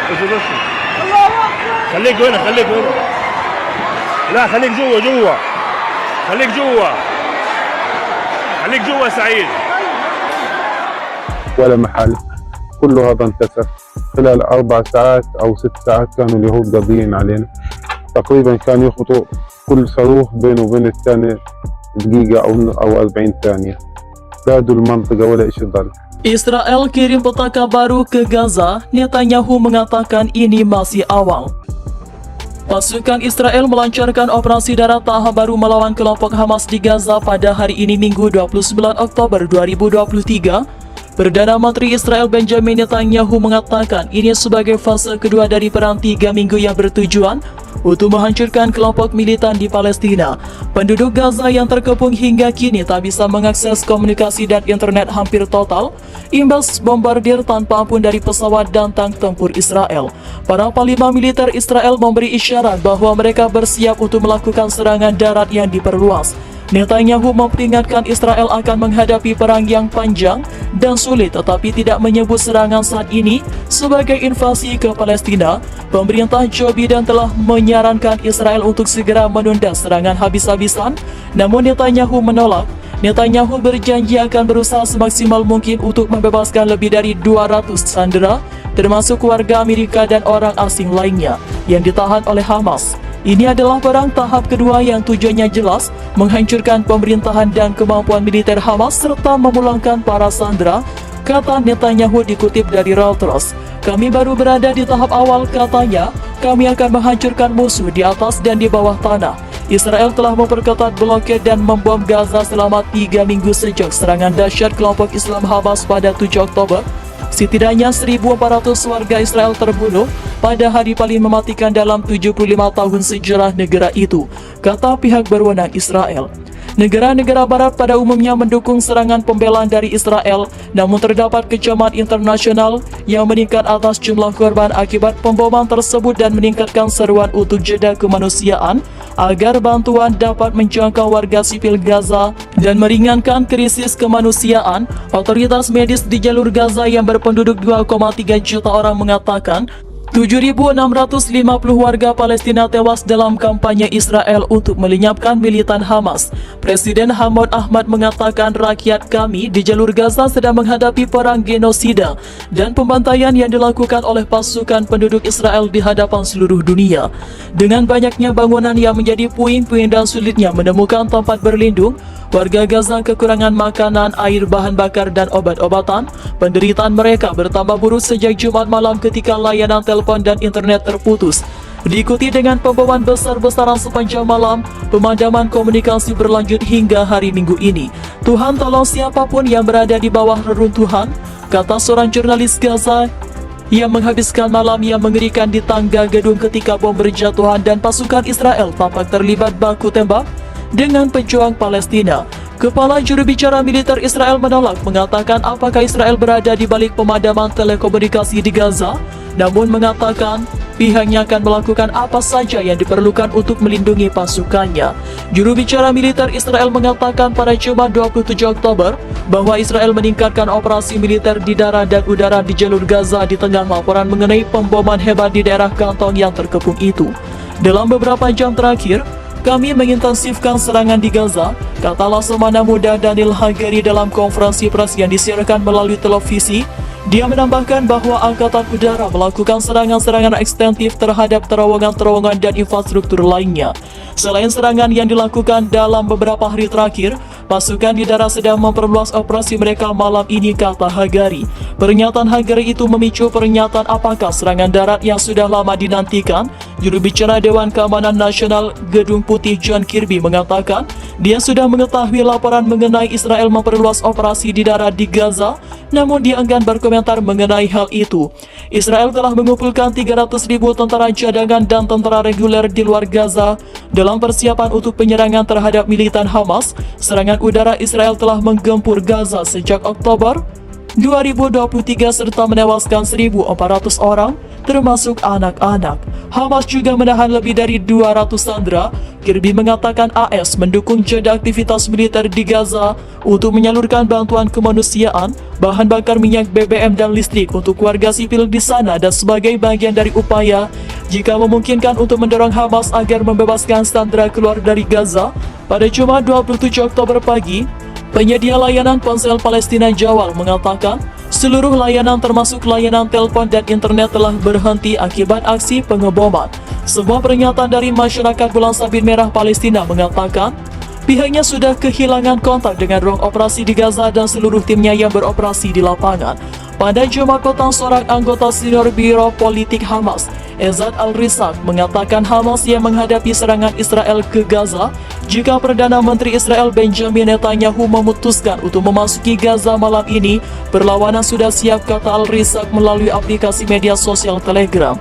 بس خليك هنا خليك هنا. لا خليك جوا خليك جوا خليك جوا سعيد. ولا محل، كل هذا انكسر خلال 4 ساعات أو 6 ساعات. كانوا اليهود قاضيين علينا تقريبا، كانوا يخطوا كل صاروخ بينه وبين الثاني دقيقة أو 40 ثانية. زادوا المنطقة ولا إشي ضل. Israel kirim petaka baru ke Gaza. Netanyahu mengatakan ini masih awal. Pasukan Israel melancarkan operasi darat tahap baru melawan kelompok Hamas di Gaza pada hari ini Minggu 29 Oktober 2023. Perdana Menteri Israel Benjamin Netanyahu mengatakan ini sebagai fase kedua dari perang 3 minggu yang bertujuan untuk menghancurkan kelompok militan di Palestina. Penduduk Gaza yang terkepung hingga kini tak bisa mengakses komunikasi dan internet hampir total imbas bombardir tanpa ampun dari pesawat dan tank tempur Israel. Para panglima militer Israel memberi isyarat bahwa mereka bersiap untuk melakukan serangan darat yang diperluas. Netanyahu memperingatkan Israel akan menghadapi perang yang panjang dan sulit, tetapi tidak menyebut serangan saat ini sebagai invasi ke Palestina. Pemerintah Joe Biden telah menyarankan Israel untuk segera menunda serangan habis-habisan, namun Netanyahu menolak. Netanyahu berjanji akan berusaha semaksimal mungkin untuk membebaskan lebih dari 200 sandera, termasuk warga Amerika dan orang asing lainnya yang ditahan oleh Hamas. Ini adalah perang tahap kedua yang tujuannya jelas, menghancurkan pemerintahan dan kemampuan militer Hamas serta memulangkan para sandera, kata Netanyahu dikutip dari Reuters. Kami baru berada di tahap awal, katanya. Kami akan menghancurkan musuh di atas dan di bawah tanah. Israel telah memperketat blokade dan membom Gaza selama 3 minggu sejak serangan dahsyat kelompok Islam Hamas pada 7 Oktober. Setidaknya 1.400 warga Israel terbunuh pada hari paling mematikan dalam 75 tahun sejarah negara itu, kata pihak berwenang Israel. Negara-negara barat pada umumnya mendukung serangan pembelaan dari Israel, namun terdapat kecaman internasional yang meningkat atas jumlah korban akibat pemboman tersebut dan meningkatkan seruan untuk jeda kemanusiaan agar bantuan dapat menjangkau warga sipil Gaza dan meringankan krisis kemanusiaan. Otoritas medis di jalur Gaza yang berpenduduk 2,3 juta orang mengatakan 7.650 warga Palestina tewas dalam kampanye Israel untuk melenyapkan militan Hamas. Presiden Mahmud Ahmad mengatakan rakyat kami di jalur Gaza sedang menghadapi perang genosida dan pembantaian yang dilakukan oleh pasukan penduduk Israel di hadapan seluruh dunia. Dengan banyaknya bangunan yang menjadi puing-puing dan sulitnya menemukan tempat berlindung, warga Gaza kekurangan makanan, air, bahan bakar, dan obat-obatan. Penderitaan mereka bertambah buruk sejak Jumat malam ketika layanan telepon dan internet terputus. Diikuti dengan pemboman besar-besaran sepanjang malam, pemadaman komunikasi berlanjut hingga hari Minggu ini. Tuhan tolong siapapun yang berada di bawah reruntuhan, kata seorang jurnalis Gaza yang menghabiskan malam yang mengerikan di tangga gedung ketika bom berjatuhan dan pasukan Israel tampak terlibat baku tembak dengan pejuang Palestina. Kepala juru bicara militer Israel menolak, mengatakan apakah Israel berada di balik pemadaman telekomunikasi di Gaza, namun mengatakan pihaknya akan melakukan apa saja yang diperlukan untuk melindungi pasukannya. Juru bicara militer Israel mengatakan pada Jumat 27 Oktober bahwa Israel meningkatkan operasi militer di darat dan udara di jalur Gaza di tengah laporan mengenai pemboman hebat di daerah kantong yang terkepung itu. Dalam beberapa jam terakhir, kami mengintensifkan serangan di Gaza, kata Laksamana Muda Daniel Hagari dalam konferensi pers yang disiarkan melalui televisi. Dia menambahkan bahwa Angkatan Udara melakukan serangan-serangan ekstensif terhadap terowongan-terowongan dan infrastruktur lainnya. Selain serangan yang dilakukan dalam beberapa hari terakhir, pasukan di darat sedang memperluas operasi mereka malam ini, kata Hagari. Pernyataan Hagari itu memicu pernyataan apakah serangan darat yang sudah lama dinantikan. Juru bicara Dewan Keamanan Nasional Gedung Putih John Kirby mengatakan dia sudah mengetahui laporan mengenai Israel memperluas operasi di darat di Gaza, namun dia enggan berkomentar mengenai hal itu. Israel telah mengumpulkan 300.000 tentara cadangan dan tentara reguler di luar Gaza dalam persiapan untuk penyerangan terhadap militan Hamas. Serangan udara Israel telah menggempur Gaza sejak Oktober 2023 serta menewaskan 1.400 orang, termasuk anak-anak. Hamas juga menahan lebih dari 200 sandera, Kirby mengatakan AS mendukung jeda aktivitas militer di Gaza untuk menyalurkan bantuan kemanusiaan, bahan bakar minyak BBM dan listrik untuk warga sipil di sana dan sebagai bagian dari upaya jika memungkinkan untuk mendorong Hamas agar membebaskan sandera keluar dari Gaza. Pada Jumat 27 Oktober pagi, penyedia layanan ponsel Palestina Jawal mengatakan seluruh layanan termasuk layanan telepon dan internet telah berhenti akibat aksi pengeboman. Sebuah pernyataan dari masyarakat Bulan Sabit Merah Palestina mengatakan pihaknya sudah kehilangan kontak dengan ruang operasi di Gaza dan seluruh timnya yang beroperasi di lapangan. Pada Jumat petang, seorang anggota senior Biro Politik Hamas, Ezad Al-Risak, mengatakan Hamas yang menghadapi serangan Israel ke Gaza jika Perdana Menteri Israel Benjamin Netanyahu memutuskan untuk memasuki Gaza malam ini, perlawanan sudah siap, kata Al-Risak melalui aplikasi media sosial Telegram.